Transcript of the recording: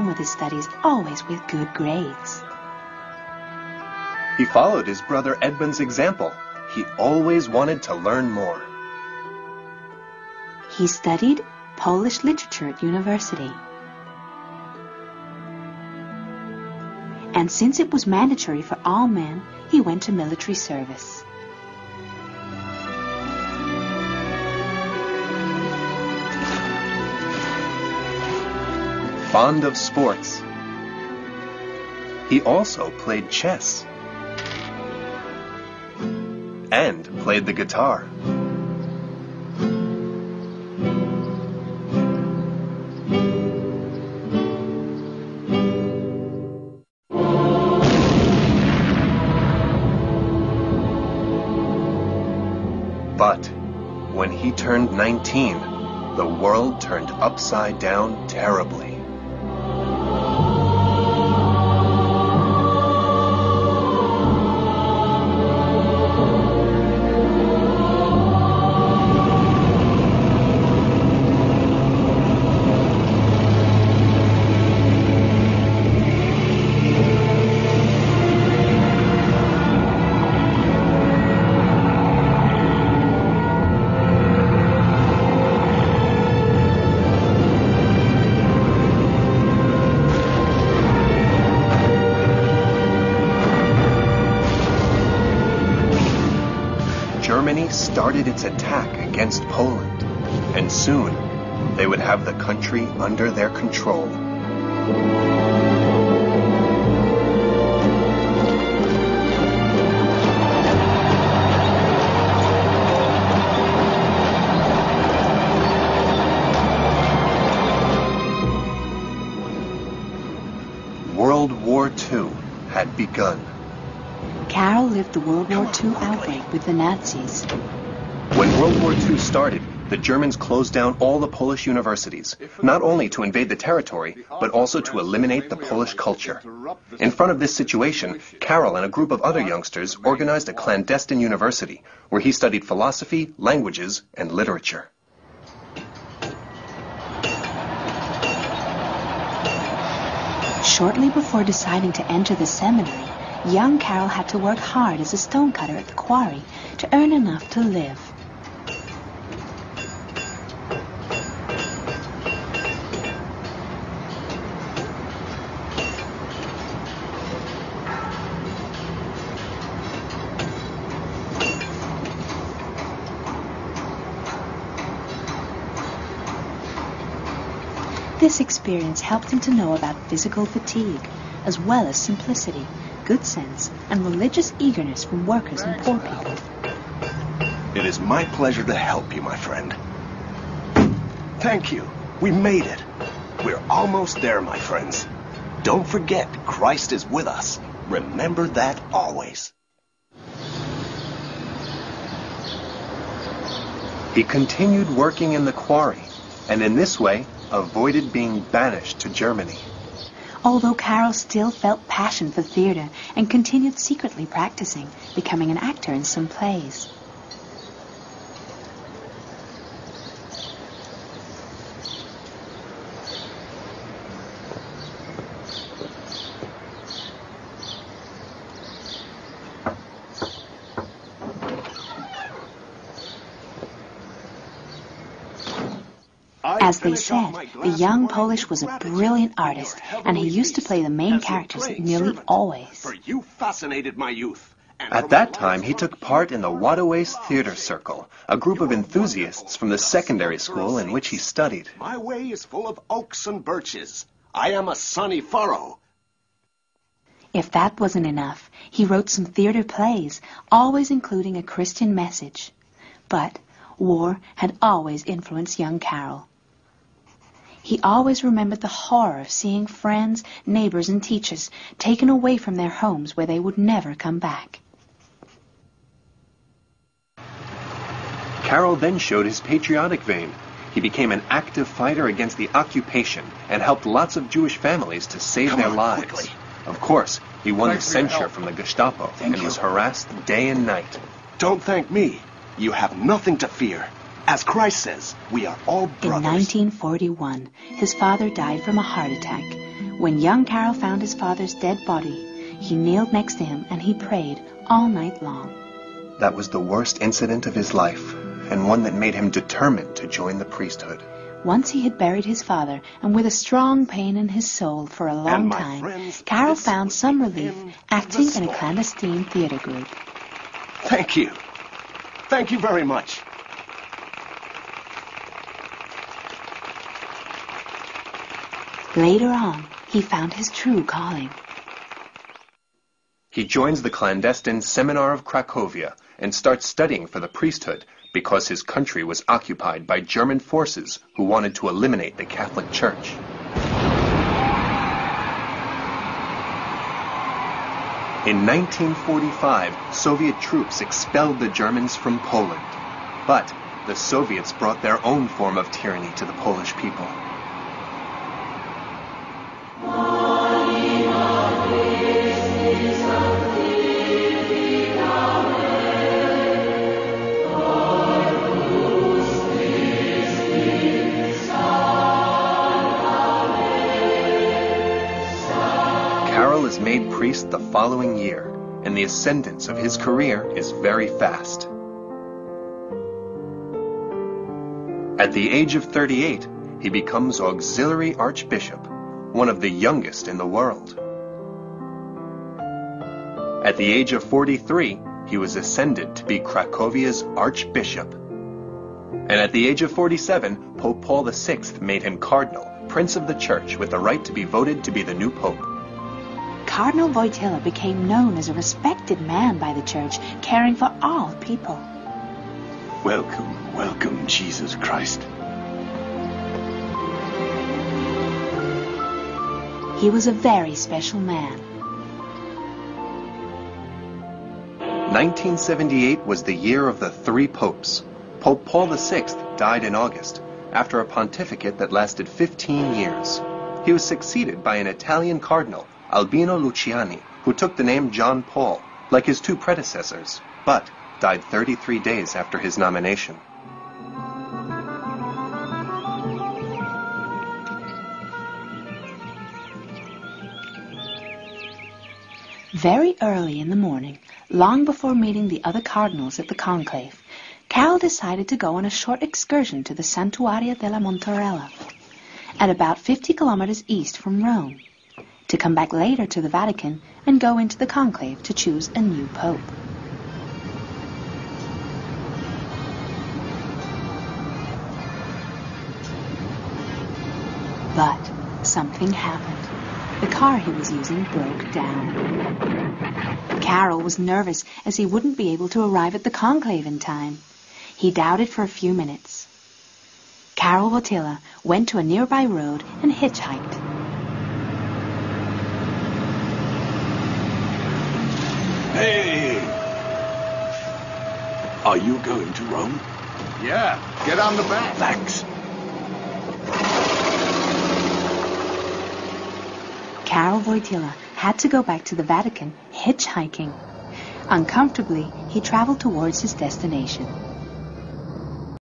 on with his studies, always with good grades. He followed his brother Edmund's example. He always wanted to learn more. He studied Polish literature at university. And since it was mandatory for all men, he went to military service. Fond of sports. He also played chess and played the guitar. But when he turned 19, the world turned upside down terribly. Germany started its attack against Poland, and soon they would have the country under their control. World War II had begun. Karol lived the World War II outbreak with the Nazis. When World War II started, the Germans closed down all the Polish universities, not only to invade the territory, but also to eliminate the Polish culture. In front of this situation, Karol and a group of other youngsters organized a clandestine university, where he studied philosophy, languages, and literature. Shortly before deciding to enter the seminary, young Karol had to work hard as a stonecutter at the quarry to earn enough to live. This experience helped him to know about physical fatigue, as well as simplicity, good sense, and religious eagerness from workers and poor people. It is my pleasure to help you, my friend. Thank you. We made it. We're almost there, my friends. Don't forget, Christ is with us. Remember that always. He continued working in the quarry, and in this way avoided being banished to Germany. Although Karol still felt passion for theater and continued secretly practicing, becoming an actor in some plays. As they said, the young Polish was a brilliant artist, and he used to play the main characters nearly always. For you fascinated my youth. At that time, he took part in the Waterways Theater Circle, a group of enthusiasts from the secondary school in which he studied. My way is full of oaks and birches. I am a sunny furrow. If that wasn't enough, he wrote some theater plays, always including a Christian message. But war had always influenced young Karol. He always remembered the horror of seeing friends, neighbors, and teachers taken away from their homes where they would never come back. Karol then showed his patriotic vein. He became an active fighter against the occupation and helped lots of Jewish families to save their lives. Quickly. Of course, he won the censure from the Gestapo and was harassed day and night. Don't thank me. You have nothing to fear. As Christ says, we are all brothers. In 1941, his father died from a heart attack. When young Carol found his father's dead body, he kneeled next to him and he prayed all night long. That was the worst incident of his life, and one that made him determined to join the priesthood. Once he had buried his father, and with a strong pain in his soul for a long time, Carol found some relief acting in a clandestine theater group. Thank you. Thank you very much. Later on, he found his true calling. He joins the clandestine Seminar of Cracovia and starts studying for the priesthood because his country was occupied by German forces who wanted to eliminate the Catholic Church. In 1945, Soviet troops expelled the Germans from Poland. But the Soviets brought their own form of tyranny to the Polish people. Carol is made priest the following year, and the ascendance of his career is very fast. At the age of 38, he becomes auxiliary archbishop, one of the youngest in the world. At the age of 43, he was ascended to be Cracovia's archbishop. And at the age of 47, Pope Paul VI made him cardinal, prince of the church with the right to be voted to be the new pope. Cardinal Wojtyla became known as a respected man by the church, caring for all people. Welcome, welcome, Jesus Christ. He was a very special man. 1978 was the year of the three popes. Pope Paul VI died in August, after a pontificate that lasted 15 years. He was succeeded by an Italian cardinal, Albino Luciani, who took the name John Paul, like his two predecessors, but died 33 days after his nomination. Very early in the morning, long before meeting the other cardinals at the conclave, Carol decided to go on a short excursion to the Santuario della Montarella, at about 50 kilometers east from Rome, to come back later to the Vatican and go into the conclave to choose a new pope. But something happened. The car he was using broke down. Carol was nervous as he wouldn't be able to arrive at the conclave in time. He doubted for a few minutes. Carol Wojtyla went to a nearby road and hitchhiked. Hey! Are you going to Rome? Yeah, get on the back. Thanks. Carol Wojtyla had to go back to the Vatican hitchhiking. Uncomfortably, he traveled towards his destination.